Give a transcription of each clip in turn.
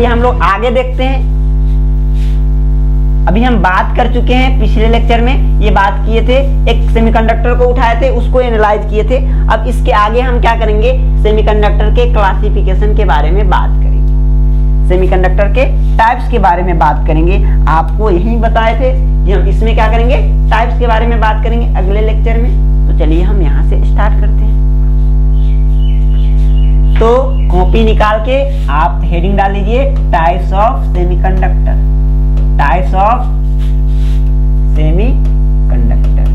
चलिए हम लोग आगे देखते हैं। अभी हम बात कर चुके हैं पिछले लेक्चर में, ये बात किए थे, एक सेमीकंडक्टर को उठाए थे, उसको एनालाइज किए थे। अब इसके आगे हम क्या करेंगे, सेमीकंडक्टर के क्लासिफिकेशन के बारे में बात करेंगे, सेमीकंडक्टर के टाइप्स के बारे में बात करेंगे। आपको यही बताए थे कि हम इसमें क्या करेंगे, टाइप्स के बारे में बात करेंगे अगले लेक्चर में। तो चलिए हम यहाँ से स्टार्ट करते हैं। तो कॉपी निकाल के आप हेडिंग डाल लीजिए, types of semiconductor, types of semiconductor.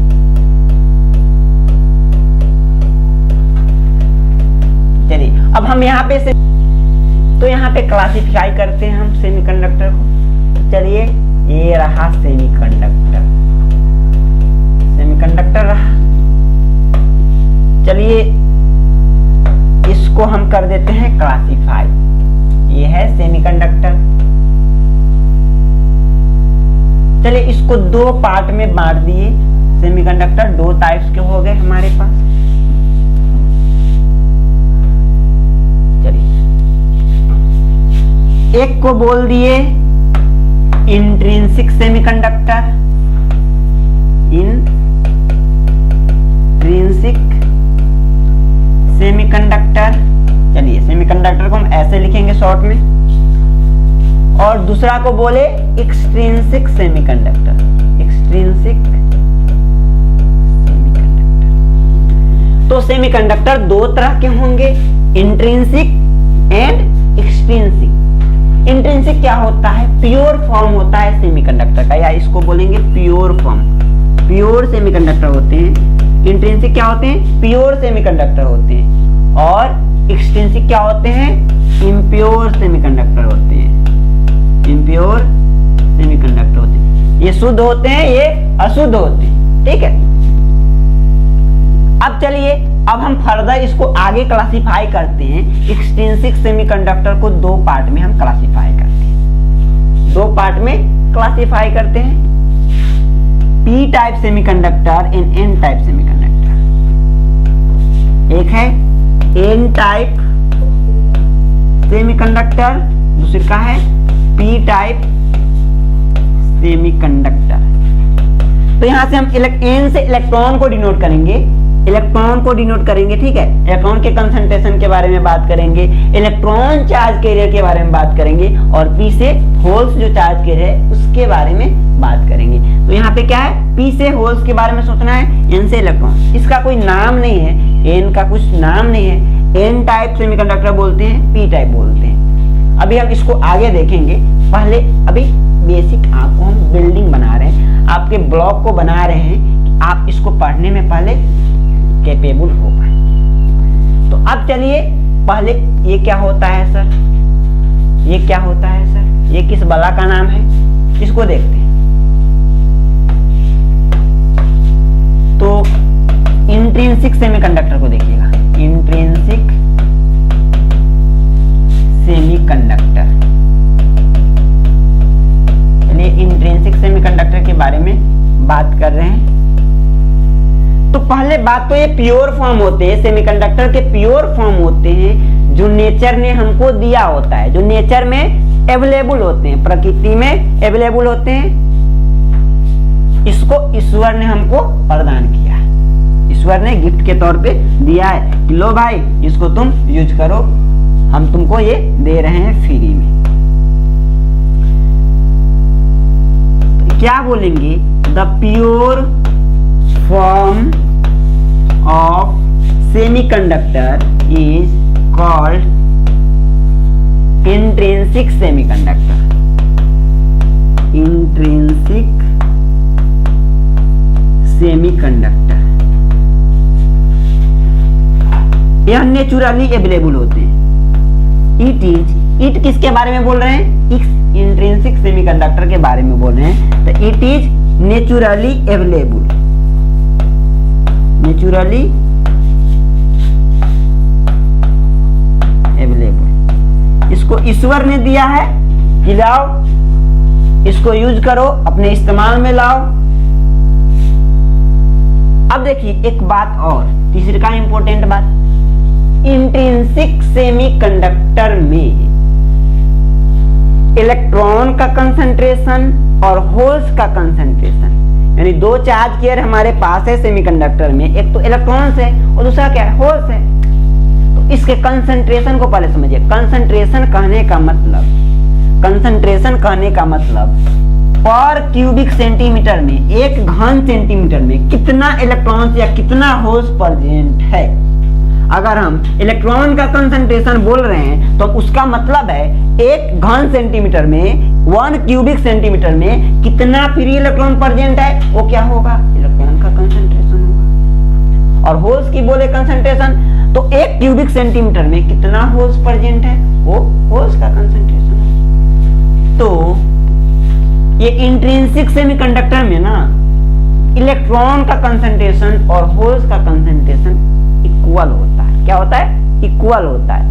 चलिए अब हम यहाँ पे तो यहाँ पे क्लासिफाई करते हैं हम सेमीकंडक्टर को। चलिए ये रहा सेमीकंडक्टर, सेमीकंडक्टर रहा। चलिए इसको हम कर देते हैं क्लासिफाई, ये है सेमीकंडक्टर। चलिए इसको दो पार्ट में बांट दिए, सेमीकंडक्टर दो टाइप्स के हो गए हमारे पास। चलिए एक को बोल दिए इंट्रिंसिक सेमीकंडक्टर, इंट्रिंसिक सेमीकंडक्टर। चलिए सेमीकंडक्टर को हम ऐसे लिखेंगे शॉर्ट में। और दूसरा को बोले एक्सट्रिंसिक सेमीकंडक्टर, एक्सट्रिंसिक सेमीकंडक्टर। तो सेमीकंडक्टर दो तरह के होंगे, इंट्रिंसिक एंड एक्सट्रिंसिक। इंट्रिंसिक क्या होता है, प्योर फॉर्म होता है सेमीकंडक्टर का, या इसको बोलेंगे प्योर फॉर्म, प्योर सेमीकंडक्टर होते हैं। इंट्रिंसिक क्या होते हैं, प्योर सेमीकंडक्टर होते हैं। और एक्सट्रिंसिक क्या होते हैं, इम्प्योर सेमीकंडक्टर होते हैं, इम्प्योर सेमीकंडक्टर होते हैं। ये शुद्ध होते हैं, ये अशुद्ध होते हैं, ठीक है। अब चलिए अब हम फर्दर इसको आगे क्लासिफाई करते हैं। एक्सट्रिंसिक सेमीकंडक्टर को दो पार्ट में हम क्लासिफाई करते हैं, दो पार्ट में क्लासिफाई करते हैं, P type semiconductor and N type semiconductor. एक है एन टाइप सेमीकंडक्टर, दूसरी का है पी टाइप सेमीकंडक्टर। तो यहां से हम एन से इलेक्ट्रॉन को डिनोट करेंगे, इलेक्ट्रॉन को डिनोट करेंगे, ठीक है। इलेक्ट्रॉन के कंसंट्रेशन के बारे में बात करेंगे, इलेक्ट्रॉन चार्ज कैरियर के बारे में बात करेंगे, और पी से होल्स जो चार्ज कैरियर है उसके बारे में बात करेंगे। तो यहाँ पे क्या है, पी से होल्स के बारे में सोचना है, एन से इलेक्ट्रॉन। इसका कोई नाम नहीं है, एन का कुछ नाम नहीं है। एन टाइप सेमीकंडक्टर बोलते हैं, पी टाइप बोलते हैं। अभी हम इसको आगे देखेंगे। पहले अभी बेसिक आपको हम बिल्डिंग बना रहे हैं, आपके ब्लॉक को बना रहे हैं कि आप इसको पढ़ने में पहले कैपेबल हो पाए। तो अब चलिए पहले ये क्या होता है सर, ये क्या होता है सर, ये किस बला का नाम है, इसको देखते हैं। तो इंट्रिंसिक सेमीकंडक्टर को देखिएगा, इंट्रिंसिक सेमीकंडक्टर। चलिए इंट्रिंसिक सेमीकंडक्टर के बारे में बात कर रहे हैं। तो पहले बात तो ये प्योर फॉर्म होते हैं, सेमीकंडक्टर के प्योर फॉर्म होते हैं जो नेचर ने हमको दिया होता है, जो नेचर में अवेलेबल होते हैं, प्रकृति में अवेलेबल होते हैं। इसको ईश्वर ने हमको प्रदान किया है, ईश्वर ने गिफ्ट के तौर पे दिया है कि लो भाई इसको तुम यूज करो, हम तुमको ये दे रहे हैं फ्री में। तो क्या बोलेंगे, the pure form of semiconductor is called intrinsic semiconductor, intrinsic semiconductor. यह नेचुरली अवेलेबल होते हैं। इट किसके बारे में बोल रहे हैं, इंट्रिंसिक सेमीकंडक्टर के बारे में बोल रहे हैं। तो it is naturally available, naturally available. इसको ईश्वर ने दिया है कि लाओ इसको यूज करो, अपने इस्तेमाल में लाओ। अब देखिए एक बात और, तीसरी का इंपॉर्टेंट बात, इंट्रिंसिक सेमीकंडक्टर में इलेक्ट्रॉन का कंसंट्रेशन और होल्स का कंसंट्रेशन, यानी दो चार्ज केयर हमारे पास है सेमीकंडक्टर में, एक तो इलेक्ट्रॉन्स है और दूसरा क्या है, होल्स है। तो इसके कंसंट्रेशन को पहले समझिए। कंसंट्रेशन कहने का मतलब पर क्यूबिक सेंटीमीटर में, एक घन सेंटीमीटर में कितना इलेक्ट्रॉन्स या कितना होल्स प्रेजेंट है। अगर हम इलेक्ट्रॉन का कंसंट्रेशन बोल रहे हैं तो उसका मतलब है एक घन सेंटीमीटर में, 1 क्यूबिक सेंटीमीटर में कितना फ्री इलेक्ट्रॉन प्रेजेंट है, वो क्या होगा, इलेक्ट्रॉन का कंसंट्रेशन होगा। और होल्स की बोले कंसंट्रेशन, तो 1 क्यूबिक सेंटीमीटर में कितना होल्स प्रेजेंट है, वो होल्स का कंसंट्रेशन है। तो ये इंट्रिंसिक सेमीकंडक्टर में ना इलेक्ट्रॉन का कंसंट्रेशन और होल्स का कंसंट्रेशन इक्वल होता है। क्या होता है, इक्वल होता है।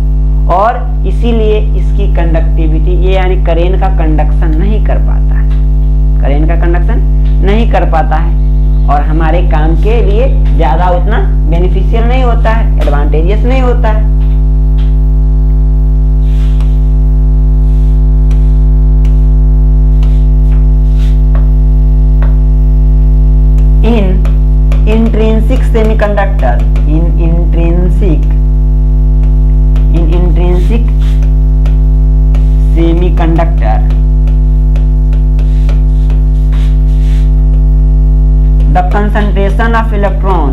और इसीलिए इसकी कंडक्टिविटी, ये यानी करेंट का कंडक्शन नहीं कर पाता है, करेंट का कंडक्शन नहीं कर पाता है और हमारे काम के लिए ज्यादा उतना बेनिफिशियल नहीं होता है, एडवांटेजियस नहीं होता है। intrinsic semiconductor, in intrinsic semiconductor, the concentration of electron,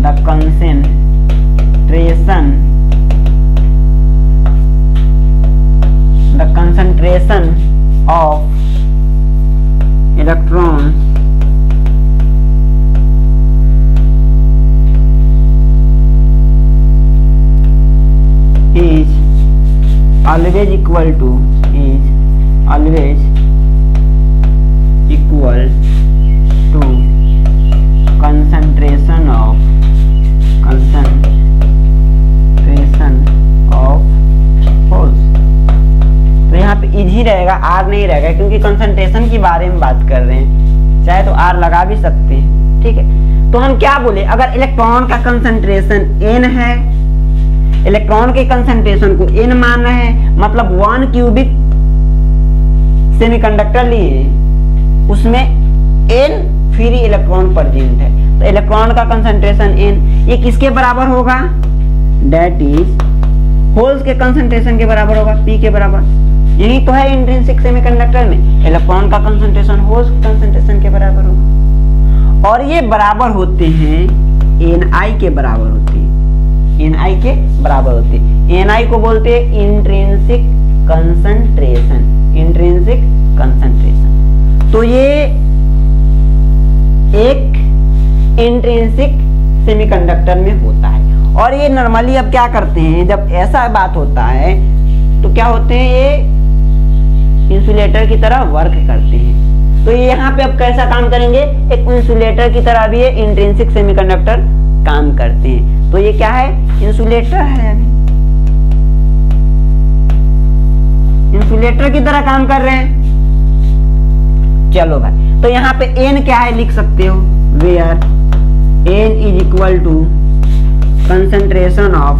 the concentration of electrons is always equal to concentration of holes. तो यहाँ पे इजी रहेगा, आर नहीं रहेगा, क्योंकि कंसंट्रेशन की बारे में बात कर रहे हैं, चाहे तो आर लगा भी सकते हैं। ठीक है, तो हम क्या बोले, अगर इलेक्ट्रॉन का कंसंट्रेशन n है, इलेक्ट्रॉन के कंसंट्रेशन को n मानना है, मतलब 1 क्यूबिक सेमीकंडक्टर लिए उसमें n फ्री इलेक्ट्रॉन प्रेजेंट है, तो इलेक्ट्रॉन का कंसंट्रेशन n ये किसके बराबर होगा, दैट इज होल्स के कंसंट्रेशन के बराबर होगा, p के बराबर। यही तो है इंट्रिंसिक सेमीकंडक्टर में, इलेक्ट्रॉन का कंसंट्रेशन होल्स के कंसंट्रेशन के बराबर होगा, और ये बराबर होते हैं ni के बराबर होते हैं, ni के बराबर होते हैं। ni को बोलते हैं इंट्रिंसिक कंसंट्रेशन, इंट्रिंसिक कंसंट्रेशन। तो ये एक इंट्रिंसिक सेमीकंडक्टर में होता है। और ये नॉर्मली अब क्या करते हैं, जब ऐसा बात होता है तो क्या होते हैं, ये इंसुलेटर की तरह वर्क करते हैं। तो ये यहाँ पे अब कैसा काम करेंगे, एक इंसुलेटर की तरह भी ये इंट्रिंसिक सेमीकंडक्टर काम करते हैं। तो ये क्या है, इंसुलेटर है, अभी इंसुलेटर की तरह काम कर रहे हैं। चलो भाई, तो यहाँ पे n क्या है लिख सकते हो, where n is equal to concentration of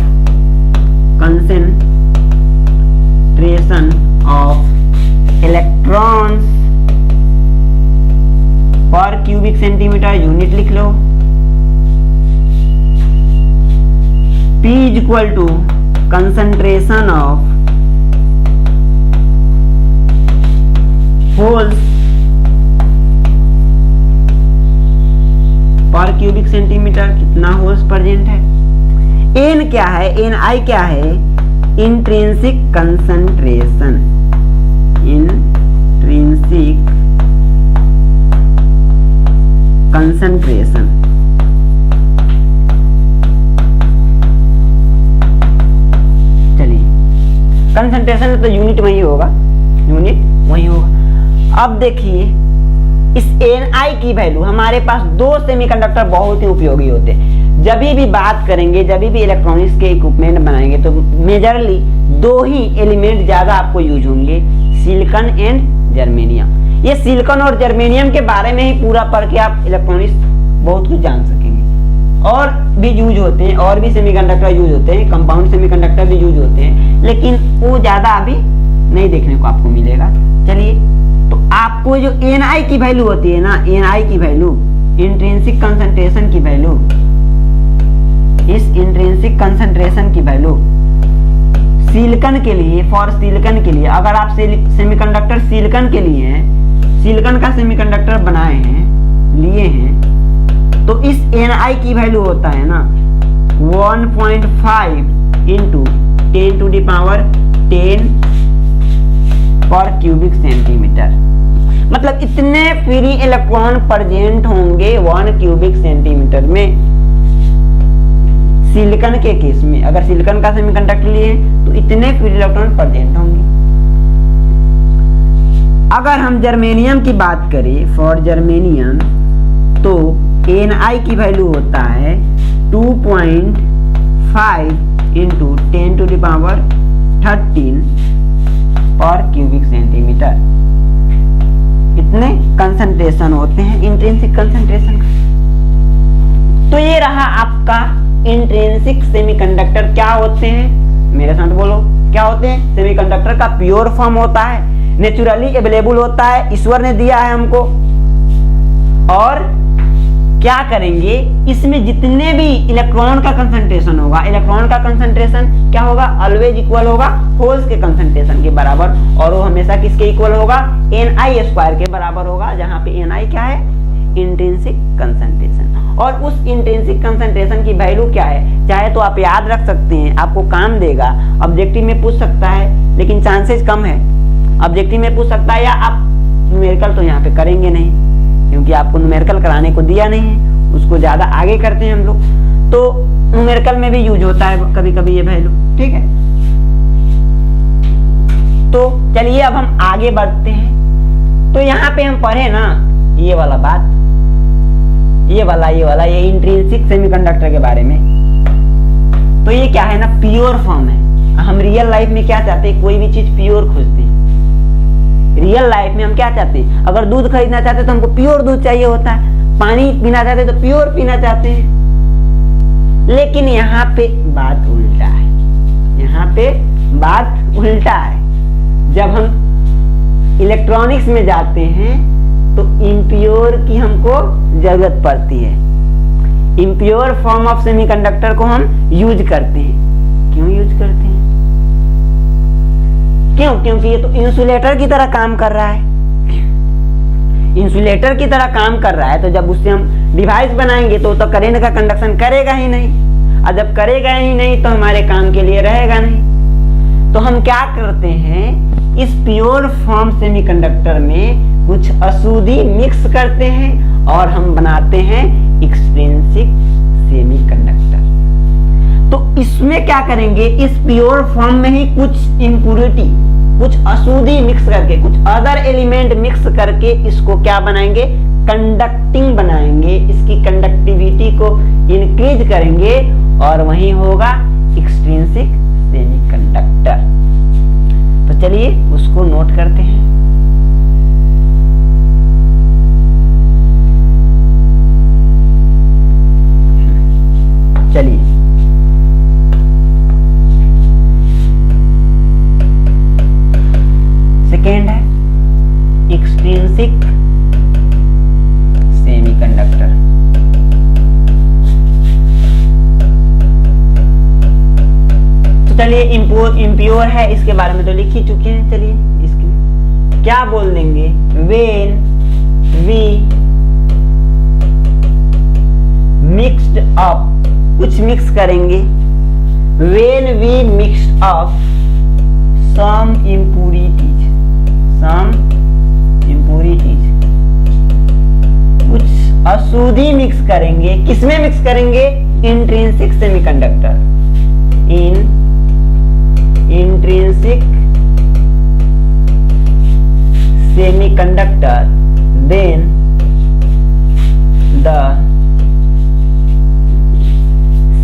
electrons per cubic centimetre, unit लिख लो। P is equal to concentration of holes per cubic centimetre, कितना होल्स प्रेजेंट है। n क्या है, ni क्या है, इंट्रिंसिक कंसंट्रेशन, इंट्रिंसिक कंसंट्रेशन। चलिए, कंसंट्रेशन तो यूनिट वही होगा, यूनिट वही होगा। अब देखिए इस ni की वैल्यू, हमारे पास दो सेमीकंडक्टर बहुत ही उपयोगी होते हैं। जब भी बात करेंगे, जब भी इलेक्ट्रॉनिक्स के इक्विपमेंट बनाएंगे तो मेजरली दो ही एलिमेंट ज्यादा आपको यूज होंगे, सिलिकॉन एंड जर्मेनियम। ये सिलिकॉन और जर्मेनियम के बारे में ही पूरा पढ़ के आप इलेक्ट्रॉनिक्स बहुत कुछ जान सकेंगे। और भी यूज होते हैं, और भी सेमीकंडक्टर यूज होते हैं, कंपाउंड सेमीकंडक्टर भी यूज होते हैं, लेकिन वो ज्यादा अभी नहीं देखने को आपको मिलेगा। चलिए, तो आपको जो एनआई की वैल्यू होती है ना, एनआई की वैल्यू, इंट्रिंसिक कंसंट्रेशन की वैल्यू, इस इंट्रिंसिक कंसंट्रेशन की वैल्यू सिलिकॉन के लिए, फॉर सिलिकॉन के लिए, अगर आप सेमीकंडक्टर सिलिकॉन के लिए हैं, सिलिकॉन का सेमीकंडक्टर बनाए हैं, लिए हैं, तो इस एनआई की वैल्यू होता है ना 1.5 इंटू 10 टू द पावर 10 पर क्यूबिक सेंटीमीटर। मतलब इतने फ्री इलेक्ट्रॉन प्रेजेंट होंगे 1 क्यूबिक सेंटीमीटर में। सिलिकॉन के केस में, अगर सिलिकॉन का सेमीकंडक्टर लिए तो इतने फ्री इलेक्ट्रॉन प्रेजेंट होंगे। अगर हम जर्मेनियम की बात करें, फॉर जर्मेनियम, तो एनआई की वैल्यू होता है 2.5 इंटू 10 टू द पावर 13 पर क्यूबिक सेंटीमीटर। इतने कंसंट्रेशन होते हैं इंट्रिंसिक कंसंट्रेशन का। तो ये रहा आपका इंट्रिंसिक सेमीकंडक्टर। क्या होते हैं, मेरे साथ बोलो, क्या होते हैं? सेमीकंडक्टर का प्योर फॉर्म होता है, नेचुरली अवेलेबल होता है, ईश्वर ने दिया है हमको। और क्या करेंगे, इसमें जितने भी इलेक्ट्रॉन का कंसंट्रेशन होगा, इलेक्ट्रॉन का कंसंट्रेशन क्या होगा? ऑलवेज इक्वल होगा होल्स के कंसंट्रेशन के बराबर, और वो हमेशा किसके इक्वल होगा? ni² के बराबर होगा, जहां पे ni क्या है? Intrinsic concentration. और उस इंट्रिंसिक कंसंट्रेशन की वैल्यू क्या है, चाहे तो आप याद रख सकते हैं, आपको काम देगा, ऑब्जेक्टिव में पूछ सकता है, लेकिन चांसेस कम है। ऑब्जेक्टिव में पूछ सकता है, या आप न्यूमेरिकल तो यहाँ पे करेंगे नहीं, क्योंकि आपको न्यूमेरिकल कराने को दिया नहीं है, उसको ज्यादा आगे करते हैं हम लोग। तो न्यूमेरिकल में भी यूज होता है कभी कभी ये वैल्यू, ठीक है। तो चलिए अब हम आगे बढ़ते हैं। तो यहाँ पे हम पढ़े ना ये वाला बात, ये इंट्रिंसिक सेमीकंडक्टर के बारे में। तो ये क्या है ना, प्योर फॉर्म है। हम रियल लाइफ में क्या चाहते हैं? कोई भी चीज प्योर खोजते हैं। रियल लाइफ में हम क्या चाहते हैं? अगर दूध खरीदना चाहते हैं तो हमको प्योर दूध चाहिए होता है, पानी पीना चाहते हैं तो प्योर पीना चाहते हैं। लेकिन यहाँ पे बात उल्टा है, यहाँ पे बात उल्टा है। जब हम इलेक्ट्रॉनिक्स में जाते हैं तो इम्प्योर की हमको जरूरत पड़ती है। इम्प्योर फॉर्म ऑफ सेमीकंडक्टर को हम यूज करते हैं। क्यों यूज करते हैं? क्यों? क्योंकि ये तो इंसुलेटर की तरह काम कर रहा है, इंसुलेटर की तरह काम कर रहा है। तो जब उससे हम डिवाइस बनाएंगे तो करंट का कंडक्शन करेगा ही नहीं, और जब करेगा ही नहीं तो हमारे काम के लिए रहेगा नहीं। तो हम क्या करते हैं, इस प्योर फॉर्म सेमीकंडक्टर में कुछ अशुद्धि मिक्स करते हैं और हम बनाते हैं एक्सट्रिंसिक सेमीकंडक्टर। तो इसमें क्या करेंगे, इस प्योर फॉर्म में ही कुछ इम्प्यूरिटी, कुछ अशुद्धि मिक्स करके, कुछ अदर एलिमेंट मिक्स करके इसको क्या बनाएंगे? कंडक्टिंग बनाएंगे। इसकी कंडक्टिविटी को इंक्रीज करेंगे और वही होगा एक्सट्रिंसिक सेमीकंडक्टर। तो चलिए उसको नोट करते हैं। चलिए, सेकेंड है एक्सट्रिंसिक सेमीकंडक्टर। तो चलिए, इम्प्योर है, इसके बारे में तो लिख ही चुके हैं। चलिए इसके क्या बोल देंगे, व्हेन वी मिक्स्ड अप, कुछ मिक्स करेंगे, when we mixed up some impurities, कुछ अशुद्धि मिक्स करेंगे। किसमें मिक्स करेंगे? Intrinsic semiconductor, intrinsic semiconductor, then the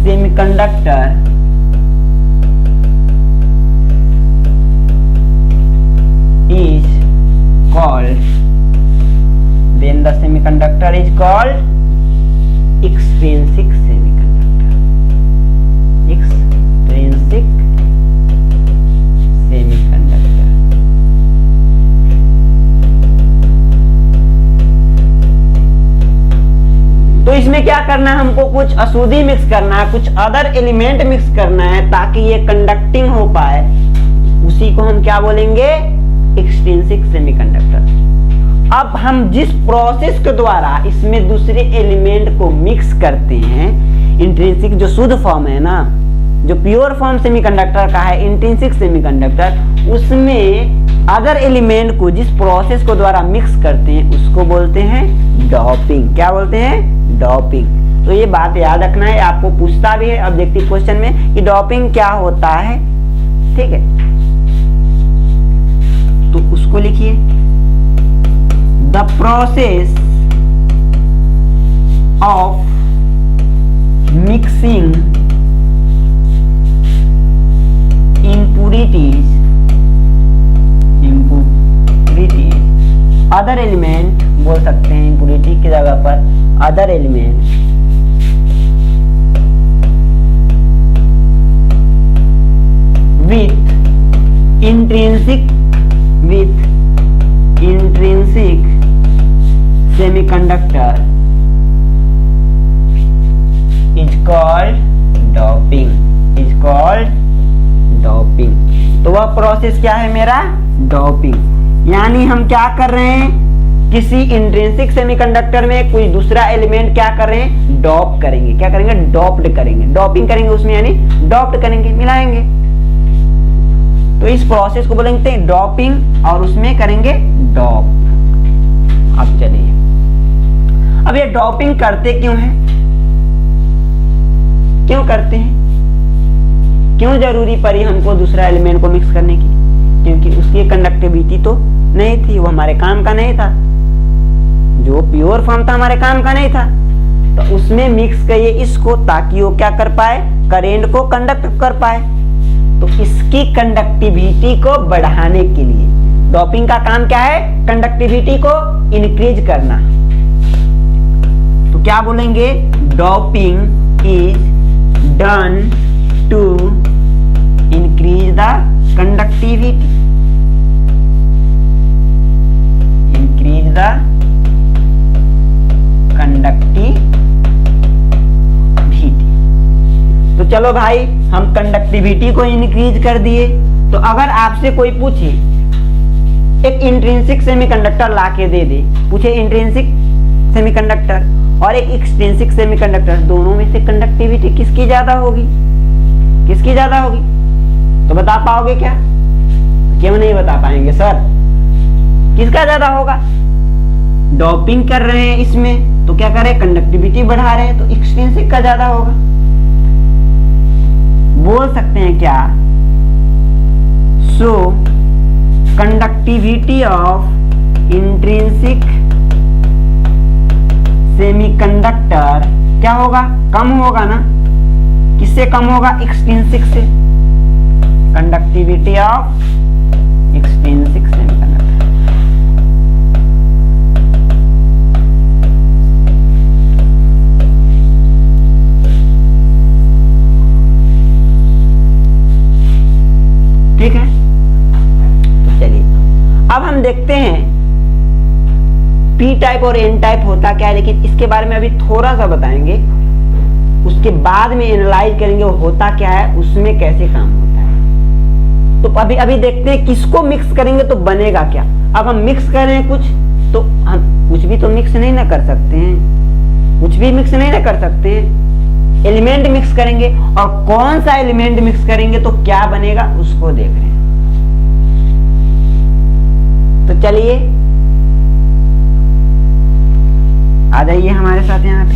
semiconductor is called, then the semiconductor is called extrinsic semiconductor, extrinsic semiconductor। इसमें क्या करना है, हमको कुछ अशुद्धि मिक्स करना है, कुछ अदर एलिमेंट मिक्स करना है ताकि ये कंडक्टिंग हो पाए। उसी को हम क्या बोलेंगे, एक्सट्रिंसिक सेमीकंडक्टर। अब हम जिस प्रोसेस के द्वारा इसमें दूसरे एलिमेंट को मिक्स करते हैं, इंट्रिंसिक जो शुद्ध फॉर्म है ना, जो प्योर फॉर्म सेमीकंडक्टर का है इंट्रिंसिक सेमीकंडक्टर, उसमें अदर एलिमेंट को जिस प्रोसेस को द्वारा मिक्स करते हैं उसको बोलते हैं डॉपिंग। क्या बोलते हैं, डॉपिंग। तो ये बात याद रखना है, आपको पूछता भी है। अब देखते हैं क्वेश्चन में कि डॉपिंग क्या होता है, ठीक है। तो उसको लिखिए, the process of mixing impurities other element बोल सकते हैं, impurity की जगह पर other element with intrinsic semiconductor is called doping, तो वह प्रोसेस क्या है मेरा, डॉपिंग। यानी हम क्या कर रहे हैं, किसी इंट्रिंसिक सेमीकंडक्टर में कोई दूसरा एलिमेंट क्या कर रहे हैं, डॉप करेंगे। क्या करेंगे, डॉप्ड करेंगे, डॉपिंग करेंगे उसमें, यानी डॉप्ड करेंगे, मिलाएंगे। तो इस प्रोसेस को बोलेंगे डॉपिंग और उसमें करेंगे डॉप। अब चलिए, अब ये डॉपिंग करते क्यों है, क्यों करते हैं, क्यों जरूरी पड़ी हमको दूसरा एलिमेंट को मिक्स करने की, क्योंकि उसकी कंडक्टिविटी तो नहीं थी, वो हमारे काम का नहीं था। जो प्योर फॉर्म था हमारे काम का नहीं था, तो उसमें मिक्स करिए इसको ताकि वो क्या कर पाए, करेंट को कंडक्ट कर पाए। तो इसकी कंडक्टिविटी को बढ़ाने के लिए डॉपिंग का काम क्या है, कंडक्टिविटी को इंक्रीज करना। तो क्या बोलेंगे, doping is done to increase the conductivity, तो चलो भाई हम कंडक्टिविटी को इंक्रीज कर दिए। तो अगर आपसे कोई पूछे एक इंट्रिंसिक सेमीकंडक्टर लाके दे दे, पूछे इंट्रिंसिक सेमीकंडक्टर और एक एक्सट्रिंसिक सेमीकंडक्टर, दोनों में से कंडक्टिविटी किसकी ज्यादा होगी, किसकी ज्यादा होगी, तो बता पाओगे क्या, क्यों नहीं बता पाएंगे सर, किसका ज्यादा होगा, डॉपिंग कर रहे हैं इसमें तो क्या कर रहे हैं, कंडक्टिविटी बढ़ा रहे हैं, तो एक्सट्रिंसिक का ज्यादा होगा। बोल सकते हैं क्या, सो कंडक्टिविटी ऑफ इंट्रिंसिक सेमीकंडक्टर क्या होगा, कम होगा ना, किससे कम होगा, एक्सट्रिंसिक से। कंडक्टिविटी ऑफ एक्सट्रिंसिक सेमीकंडक्टर, ठीक है। तो चलिए अब हम देखते हैं पी टाइप और एन टाइप होता क्या है, लेकिन इसके बारे में अभी थोड़ा सा बताएंगे, उसके बाद में एनालाइज करेंगे वो होता क्या है, उसमें कैसे काम होता है। तो अभी अभी देखते हैं किसको मिक्स करेंगे तो बनेगा क्या। अब हम मिक्स कर रहे हैं कुछ, तो हम कुछ भी तो मिक्स नहीं ना कर सकते हैं, कुछ भी मिक्स नहीं ना कर सकते हैं, एलिमेंट मिक्स करेंगे, और कौन सा एलिमेंट मिक्स करेंगे तो क्या बनेगा उसको देख रहे हैं। तो चलिए आ जाइए हमारे साथ यहाँ पे।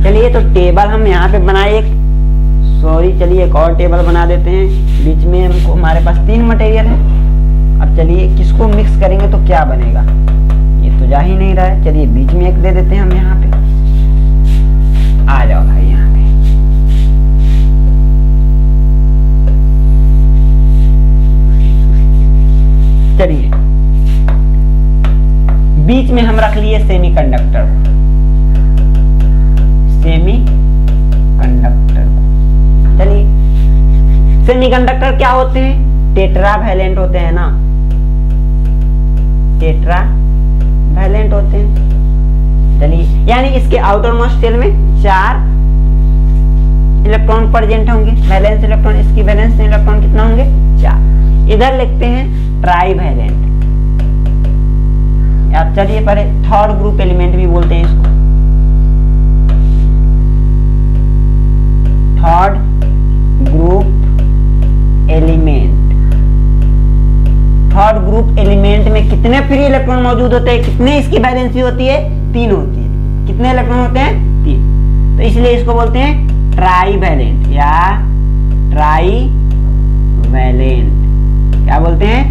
चलिए तो टेबल हम यहाँ पे बनाए एक, चलिए एक और टेबल बना देते हैं। बीच में हमको हमारे पास 3 मटेरियल है। अब चलिए किसको मिक्स करेंगे तो क्या बनेगा, ये तो जा ही नहीं रहा है। चलिए बीच में एक दे देते हैं हम यहाँ पे, आ जाओ भाई यहाँ पे। चलिए बीच में हम रख लिए सेमीकंडक्टर को, सेमीकंडक्टर क्या होते हैं? टेट्रावैलेंट होते हैं ना, टेट्रावैलेंट होते हैं। चलिए, यानी इसके आउटर मोस्ट शेल में 4 इलेक्ट्रॉन प्रेजेंट होंगे, वैलेंस इलेक्ट्रॉन। इसकी वैलेंस इलेक्ट्रॉन कितना होंगे? 4। इधर लिखते हैं ट्राईवैलेंट, या चलिए पहले थर्ड ग्रुप एलिमेंट भी बोलते हैं इसको। Third group element. Third group element में कितने फ्री इलेक्ट्रॉन मौजूद होते हैं? कितने इसकी वैलेंसी होती है? 3 होती है। कितने इलेक्ट्रॉन होते हैं? 3। तो इसलिए इसको बोलते हैं ट्राईवैलेंट या ट्राईवैलेंट। क्या बोलते हैं?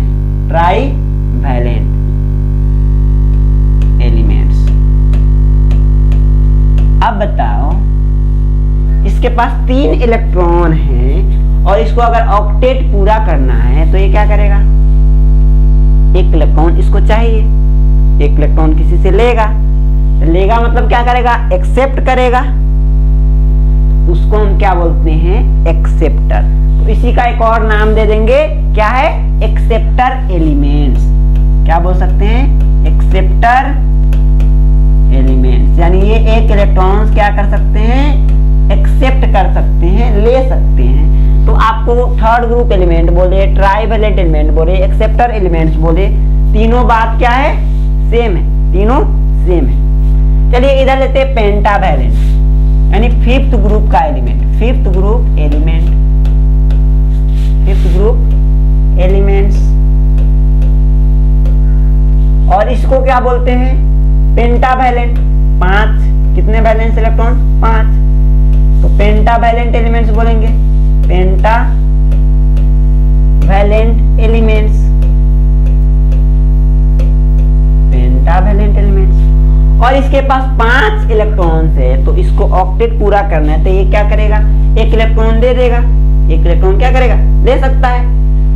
Trivalent elements. अब बताओ, इसके पास 3 इलेक्ट्रॉन हैं और इसको अगर ऑक्टेट पूरा करना है तो ये क्या करेगा? 1 इलेक्ट्रॉन इसको चाहिए, 1 इलेक्ट्रॉन किसी से लेगा मतलब क्या करेगा? एक्सेप्ट करेगा। उसको हम क्या बोलते हैं? एक्सेप्टर। तो इसी का एक और नाम दे देंगे, क्या है? Acceptor elements. क्या बोल सकते हैं? Acceptor elements. यानी ये 1 इलेक्ट्रॉन्स क्या कर सकते हैं? एक्सेप्ट कर सकते हैं, ले सकते हैं। तो आपको थर्ड ग्रुप एलिमेंट बोले, ट्राईवैलेंट एलिमेंट बोले, एक्सेप्टर एलिमेंट्स बोले, तीनों बात क्या है? सेम है, तीनों सेम है। चलिए इधर लेते हैं पेंटावैलेंट, यानी 5th ग्रुप का element. 5th group element, 5th group elements. और इसको क्या बोलते हैं? पेंटावैलेंट। 5 कितने वैलेंस इलेक्ट्रॉन? 5। तो पेंटावैलेंट एलिमेंट्स बोलेंगे, पेंटावैलेंट एलिमेंट्स, पेंटावैलेंट एलिमेंट्स। और इसके पास 5 इलेक्ट्रॉन्स है, तो इसको ऑक्टेट पूरा करना है तो ये क्या करेगा? 1 इलेक्ट्रॉन दे देगा। 1 इलेक्ट्रॉन क्या करेगा? ले सकता है।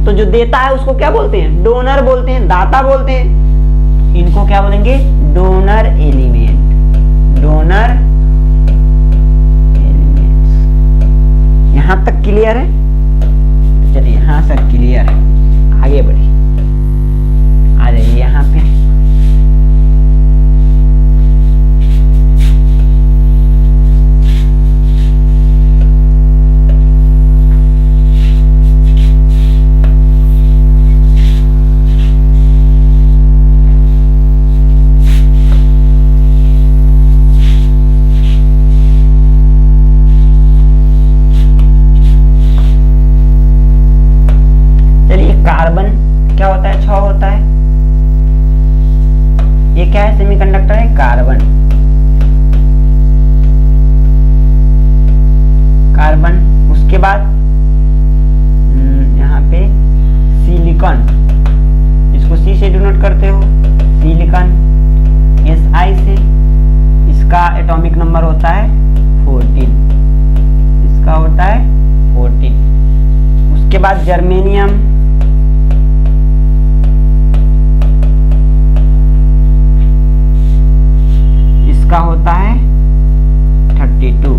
तो जो देता है उसको क्या बोलते हैं? डोनर बोलते हैं, दाता बोलते हैं। इनको क्या बोलेंगे? Donor element, donor elements. यहां तक क्लियर है? चलिए यहां तक क्लियर है, आगे बढ़िए। आ जाइए यहाँ पे। कार्बन क्या होता है? 6 होता है। ये क्या है? सेमीकंडक्टर है, कार्बन। कार्बन, उसके बाद यहाँ पे सिलिकॉन, इसको सी से डिनोट करते हो, सिलिकॉन SI से। इसका एटॉमिक नंबर होता है 14, इसका होता है 14। उसके बाद जर्मेनियम, का होता है 32।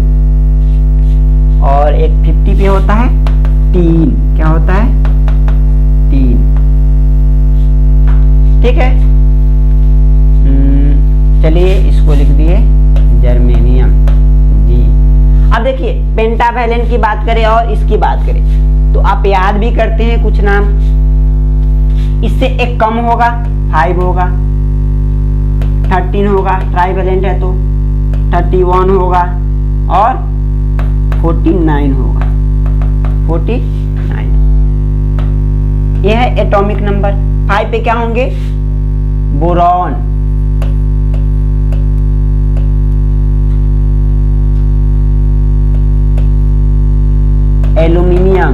और एक 50 पे होता है 3। क्या होता है? 3। ठीक है। चलिए इसको लिख दिए जर्मेनियम जी। अब देखिए पेंटावैलेंट की बात करें और इसकी बात करें तो आप याद भी करते हैं कुछ नाम। इससे एक कम होगा, 5 होगा, 13 होगा, ट्राईवैलेंट है तो 31 होगा और 49 होगा, 49। यह है एटॉमिक नंबर। 5 पे क्या होंगे? बोरॉन, एल्यूमिनियम,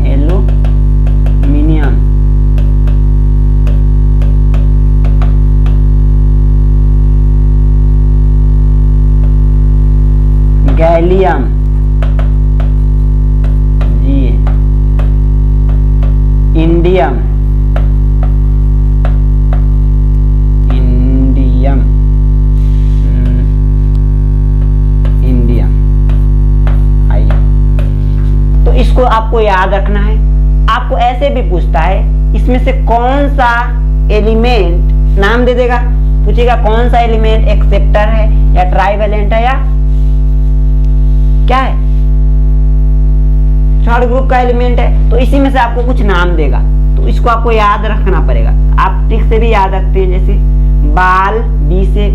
एल्यूमिनियम, गैलियम जी, इंडियम, इंडियम, इंडियम। आइए तो इसको इसको आपको याद रखना है। आपको ऐसे भी पूछता है इसमें से कौन सा एलिमेंट, नाम दे देगा, पूछेगा कौन सा एलिमेंट एक्सेप्टर है या ट्राइवेलेंट है या क्या है, थर्ड ग्रुप का एलिमेंट है। तो इसी में से आपको कुछ नाम देगा, तो इसको आपको याद रखना पड़ेगा। आप ट्रिक से भी याद रखते हैं, जैसे बाल, बी से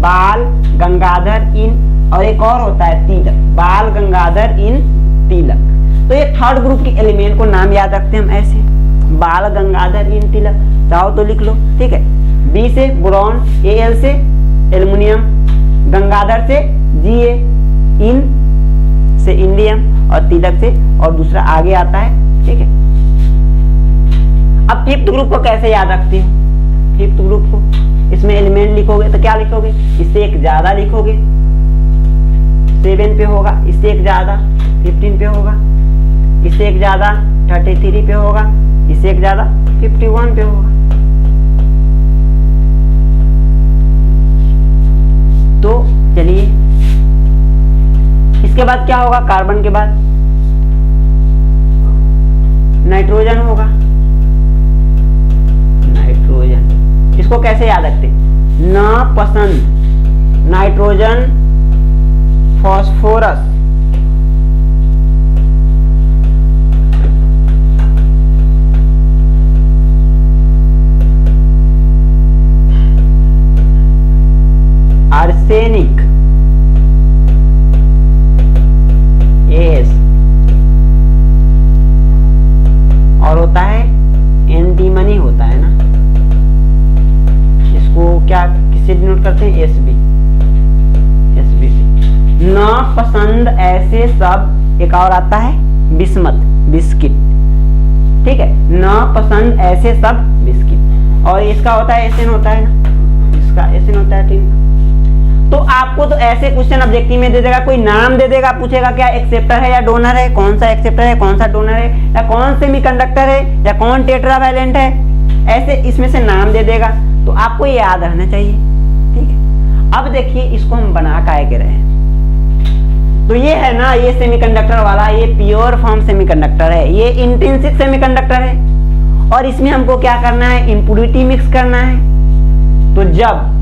बाल, गंगाधर, इन, और एक और होता है तिलक, बाल गंगाधर इन तिलक। तो ये थर्ड ग्रुप के एलिमेंट को नाम याद रखते हैं हम ऐसे, बाल गंगाधर इन तिलक, चाहो तो लिख लो, ठीक है। बी से बोरॉन, एल से एल्युमिनियम, गंगाधर से Ga, इन से इंडियम और तिलक से और दूसरा आगे आता है, ठीक है। अब फिफ्थ ग्रुप को कैसे याद रखते हैं? फिफ्थ ग्रुप को इसमें एलिमेंट लिखोगे तो क्या लिखोगे, इससे एक ज्यादा लिखोगे, 7 पे होगा, इससे एक ज्यादा 15 पे होगा, इससे एक ज्यादा 33 पे होगा, इससे एक ज्यादा 51 पे होगा। तो चलिए इसके बाद क्या होगा, कार्बन के बाद नाइट्रोजन होगा, नाइट्रोजन। इसको कैसे याद रखते? ना पसंद, नाइट्रोजन, फास्फोरस, आर्सेनिक, एस, और होता है एंटीमनी होता है ना, इसको क्या किससे डिनोट करते हैं? एसबी, एसबी से। ना पसंद ऐसे सब, एक और आता है बिस्मत, बिस्किट, ठीक है, ना पसंद ऐसे सब बिस्किट। और इसका होता है एसिन होता है ना, इसका एसिन होता है, ठीक। तो आपको तो ऐसे क्वेश्चन ऑब्जेक्टिव में दे देगा, कोई नाम दे देगा, पूछेगा क्या एक्सेप्टर है या डोनर है, कौन सा एक्सेप्टर है, कौन सा डोनर है, या कौन सेमीकंडक्टर है या कौन टेट्रावैलेंट है, ऐसे इसमें से नाम दे देगा। तो आपको ये याद रहना चाहिए, ठीक है। अब देखिए इसको हम बना काहे के रहे हैं, तो ये है ना, ये सेमीकंडक्टर वाला, ये प्योर फॉर्म सेमीकंडक्टर है, ये इंट्रिंसिक सेमीकंडक्टर है, और इसमें हमको क्या करना है, इंप्योरिटी मिक्स करना है। तो जब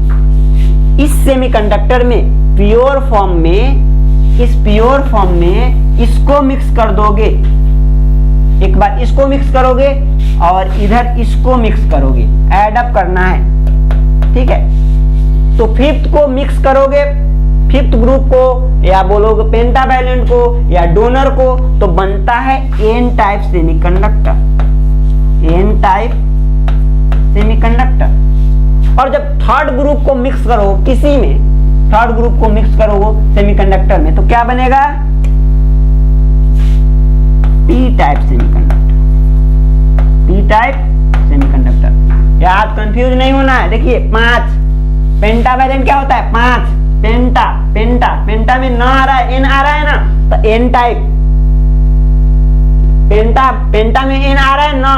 इस सेमीकंडक्टर में प्योर फॉर्म में, इस प्योर फॉर्म में इसको मिक्स कर दोगे, एक बार इसको मिक्स करोगे और इधर इसको मिक्स करोगे, ऐड अप करना है, ठीक है। तो फिफ्थ को मिक्स करोगे, फिफ्थ ग्रुप को या बोलोगे पेंटावैलेंट को या डोनर को, तो बनता है N type semiconductor, N type semiconductor. और जब थर्ड ग्रुप को मिक्स करो किसी में, थर्ड ग्रुप को मिक्स करोगे सेमीकंडक्टर में, तो क्या बनेगा? P type semiconductor, P type semiconductor. याद कंफ्यूज नहीं होना है। देखिए 5 पेंटावैलेंट क्या होता है? 5 पेंटा, पेंटा, पेंटा में ना आ रहा है, एन आ रहा है ना, तो एन टाइप। पेंटा, पेंटा में एन आ रहा है ना,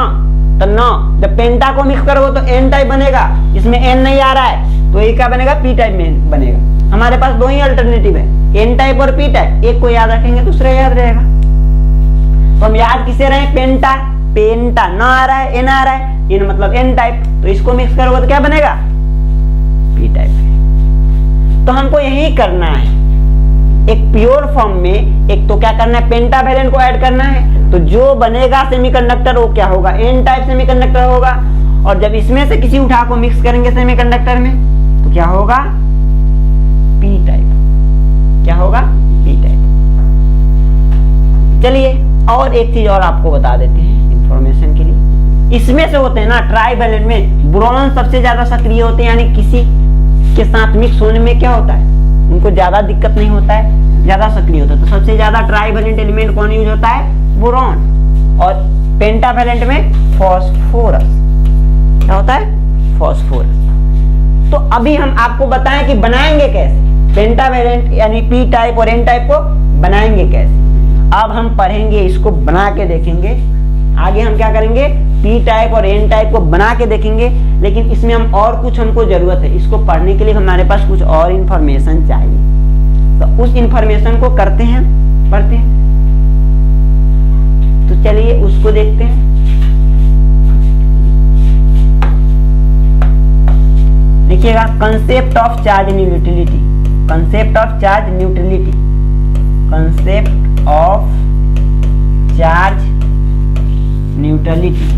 तो नो, जब पेंटा को मिक्स करोगे तो एन टाइप बनेगा, इसमें एन नहीं आ रहा है तो ये क्या बनेगा? पी टाइप में बनेगा। हमारे पास दो ही अल्टरनेटिव है, एन टाइप और पी टाइप, एक को याद रखेंगे दूसरा याद रहेगा। तो हम याद किसे रहे? पेंटा, पेंटा ना आ रहा है, एन आ रहा है, एन मतलब एन टाइप, तो इसको मिक्स करोगे तो क्या बनेगा? P type. तो हमको यही करना है, एक प्योर फॉर्म में एक तो क्या करना है? पेंटावैलेंट को ऐड करना है, तो जो बनेगा सेमीकंडक्टर वो क्या होगा? एन टाइप सेमीकंडक्टर होगा। और जब इसमें से किसी उठा को मिक्स करेंगे सेमीकंडक्टर में तो क्या होगा? P type. क्या होगा? P type. चलिए और एक चीज और आपको बता देते हैं इंफॉर्मेशन के लिए। इसमें से होते हैं ना ट्राइवैलेंट में बोरॉन सबसे ज्यादा सक्रिय होते हैं, यानी किसी के साथ मिक्स होने में क्या होता है? उनको ज्यादा दिक्कत नहीं होता है, ज्यादा सक्रिय होता है। तो सबसे ज्यादा ट्राइवैलेंट एलिमेंट कौन यूज होता है? बोरॉन। और पेंटावैलेंट में फास्फोरस। क्या होता है? फास्फोरस। तो अभी हम आपको बताएं कि बनाएंगे कैसे पेंटावैलेंट यानी पी टाइप और एन टाइप को बनाएंगे कैसे। अब हम पढ़ेंगे, इसको बना के देखेंगे। आगे हम क्या करेंगे? पी टाइप और एन टाइप को बना के देखेंगे, लेकिन इसमें हम और कुछ हमको जरूरत है। इसको पढ़ने के लिए हमारे पास कुछ और इंफॉर्मेशन चाहिए, तो उस इंफॉर्मेशन को करते हैं, पढ़ते हैं। इसको देखते हैं। देखिएगा, concept of charge neutrality, concept of charge neutrality, concept of charge neutrality.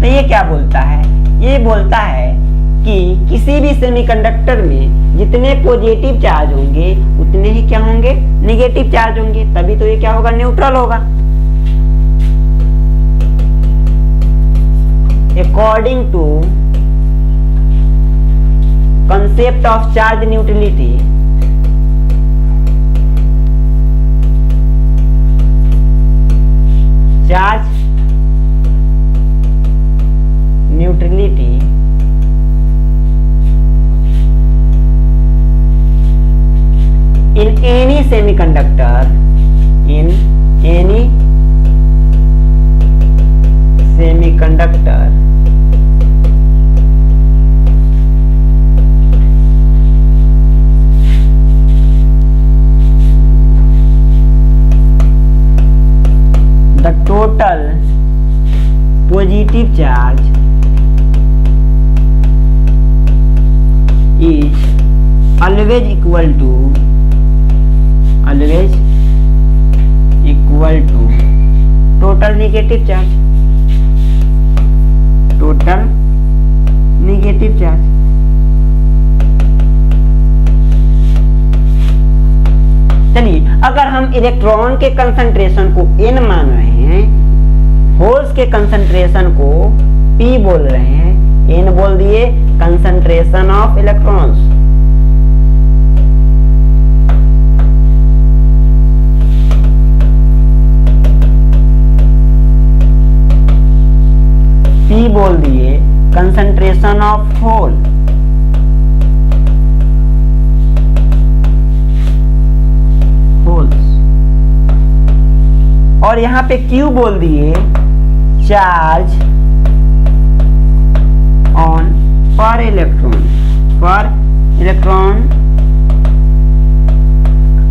तो ये क्या बोलता है? ये बोलता है कि किसी भी सेमीकंडक्टर में जितने पॉजिटिव चार्ज होंगे उतने ही क्या होंगे? नेगेटिव चार्ज होंगे, तभी तो ये क्या होगा? न्यूट्रल होगा। According to concept of charge neutrality, charge neutrality in any semiconductor, in any semiconductor the total positive charge is always equal to total negative charge, total negative charge। चलिए, अगर हम इलेक्ट्रॉन के कंसंट्रेशन को n मान रहे हैं, holes के concentration को p बोल रहे हैं, n बोल दिए कंसंट्रेशन ऑफ इलेक्ट्रॉन्स, p बोल दिए कंसंट्रेशन ऑफ होल, होल्स, और यहां पे q बोल दिए चार्ज ऑन पर इलेक्ट्रॉन, पर इलेक्ट्रॉन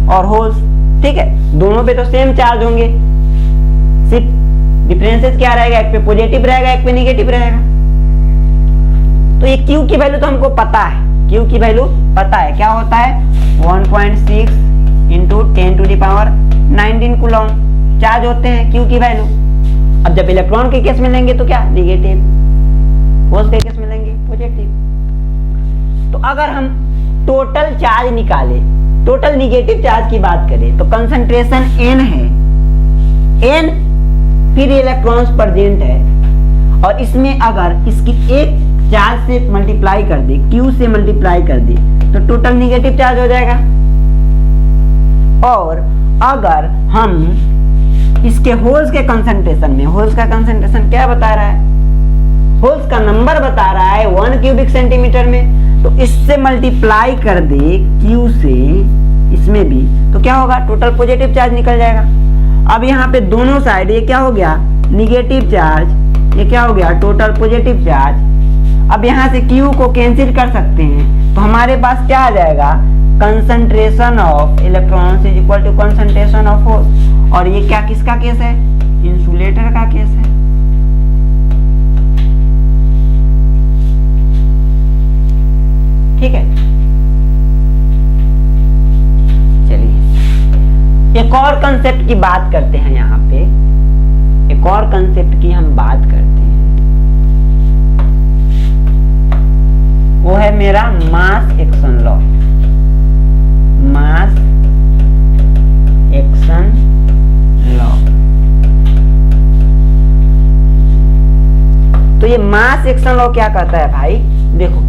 और होल्स। ठीक है, दोनों पे तो सेम चार्ज होंगे, सिर्फ डिफरेंसेस क्या रहेगा? एक पे पॉजिटिव रहेगा, एक पे नेगेटिव रहेगा। तो ये Q की वैल्यू तो हमको पता है, Q की वैल्यू पता है, क्या होता है? 1.6 इंटू 10⁻19 कूलम चार्ज होते हैं Q की वैल्यू। अब जब इलेक्ट्रॉन के केस में लेंगे तो क्या? नेगेटिव, होल्स के केस में लेंगे पॉजिटिव। तो अगर हम टोटल चार्ज निकाले, टोटल नेगेटिव चार्ज की बात करें तो कंसंट्रेशन n है, n फिर इलेक्ट्रॉन्स प्रेजेंट है, और इसमें अगर इसकी एक चार्ज से मल्टीप्लाई कर दे, Q से मल्टीप्लाई कर दे, तो टोटल नेगेटिव चार्ज हो जाएगा। और अगर हम इसके होल्स के कंसंट्रेशन में, होल्स का कंसंट्रेशन क्या बता रहा है? होल्स का नंबर बता रहा है 1 क्यूबिक सेंटीमीटर में, तो इससे मल्टीप्लाई कर दे Q से इसमें भी, तो क्या होगा? टोटल पॉजिटिव चार्ज निकल जाएगा। अब यहाँ पे दोनों साइड ये क्या हो गया? निगेटिव चार्ज, ये क्या हो गया? Total positive charge. अब यहाँ से Q को कैंसिल कर सकते हैं, तो हमारे पास क्या आ जाएगा? Concentration of electrons is equal to concentration of holes. और ये क्या किसका केस है? इंसुलेटर का केस है। ठीक है, एक और कंसेप्ट की बात करते हैं। यहाँ पे एक और कंसेप्ट की हम बात करते हैं, वो है मेरा मास action law, mass action law. तो ये मास एक्शन लॉ क्या कहता है भाई? देखो,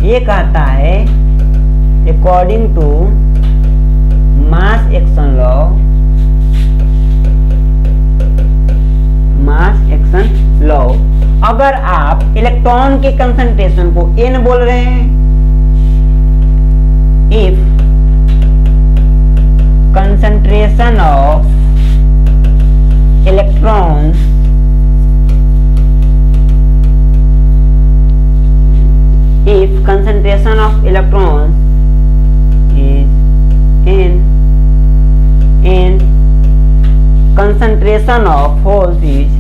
ये कहता है according to mass action law, mass action law, अगर आप इलेक्ट्रॉन के कंसंट्रेशन को n बोल रहे हैं, if concentration of electrons if concentration of electrons is and concentration of holes is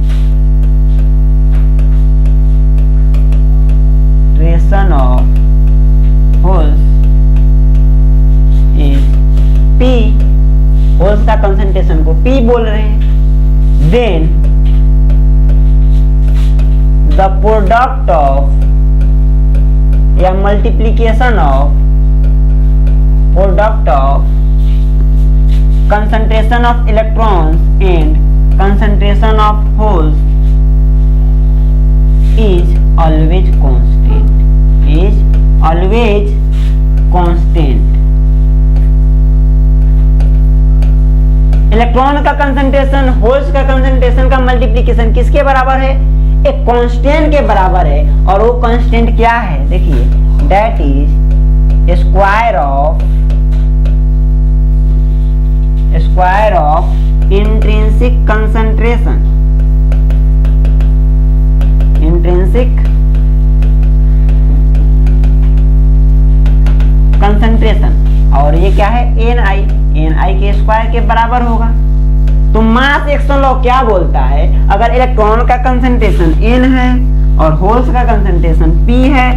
P, holes का कंसंट्रेशन को P बोल रहे हैं, then the product of या multiplication of concentration of electrons and concentration of holes is always constant. Electron का concentration holes का concentration का multiplication किसके बराबर है? एक कांस्टेंट के बराबर है, और वो कांस्टेंट क्या है? देखिए, that is square of intrinsic concentration, और ये क्या है? Ni के स्क्वायर के बराबर होगा। तो मास एक्शन लॉ क्या बोलता है? अगर इलेक्ट्रॉन का कंसंट्रेशन n है और होल्स का कंसंट्रेशन p है,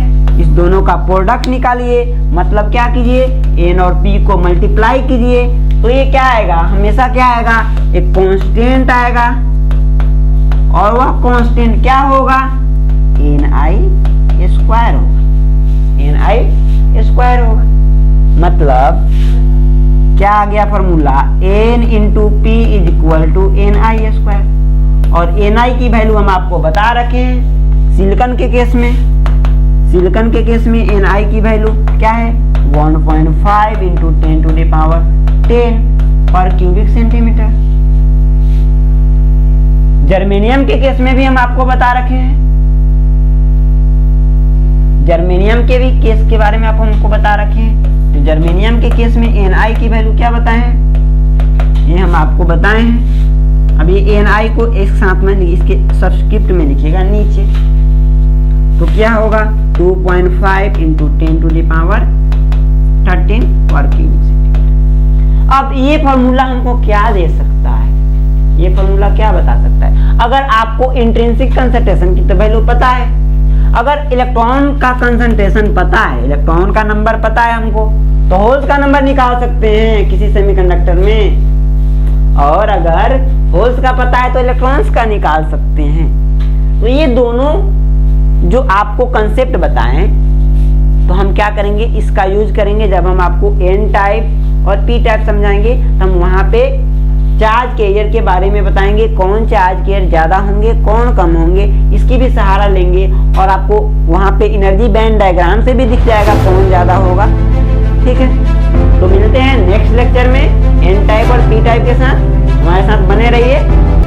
इस दोनों का प्रोडक्ट निकालिए, मतलब क्या कीजिए? n और p को मल्टीप्लाई कीजिए, तो ये क्या आएगा? हमेशा क्या आएगा? एक कांस्टेंट आएगा, और वह कांस्टेंट क्या होगा? Ni स्क्वायर होगा। मतलब क्या आ गया formula? n into P is equal to Ni square, और Ni की वैल्यू हम आपको बता रखे हैं। सिलिकॉन के केस में Ni की वैल्यू क्या है? 1.5 इंटू 10 टू द पावर 10 पर क्यूबिक सेंटीमीटर। जर्मेनियम के केस में भी हम आपको बता रखे हैं, जर्मेनियम के भी केस के बारे में आप हमको बता रखे हैं। तो जर्मेनियम के केस में Ni की वैल्यू क्या बताए हैं? ये हम आपको बताए हैं। अब ये Ni को एक साथ में इसके सबस्क्रिप्ट में लिखिएगा नीचे, तो क्या होगा? 2.5 इंटू 10 टू द पावर 13 पर क्यूबिक सेंटीमीटर। अब ये फॉर्मूला हमको क्या दे सकता है? ये फॉर्मूला क्या बता सकता है? अगर आपको इंट्रिंसिक कंसंट्रेशन की तो वैल्यू पता है, अगर इलेक्ट्रॉन का कंसंट्रेशन पता है, इलेक्ट्रॉन का नंबर पता है हमको, तो होल्स का नंबर निकाल सकते हैं किसी सेमीकंडक्टर में, और अगर होल्स का पता है तो इलेक्ट्रॉन्स का निकाल सकते हैं। तो ये दोनों जो आपको कंसेप्ट बताएं, तो हम क्या करेंगे? इसका यूज करेंगे जब हम आपको n टाइप और p टाइप समझाएंगे, तो हम वहां पे चार्ज कैरियर के बारे में बताएंगे, कौन चार्ज कैरियर ज्यादा होंगे, कौन कम होंगे, इसकी भी सहारा लेंगे, और आपको वहां पे एनर्जी बैंड डायग्राम से भी दिख जाएगा कौन ज्यादा होगा। ठीक है, तो मिलते हैं नेक्स्ट लेक्चर में n टाइप और p टाइप के साथ। हमारे साथ बने रहिए।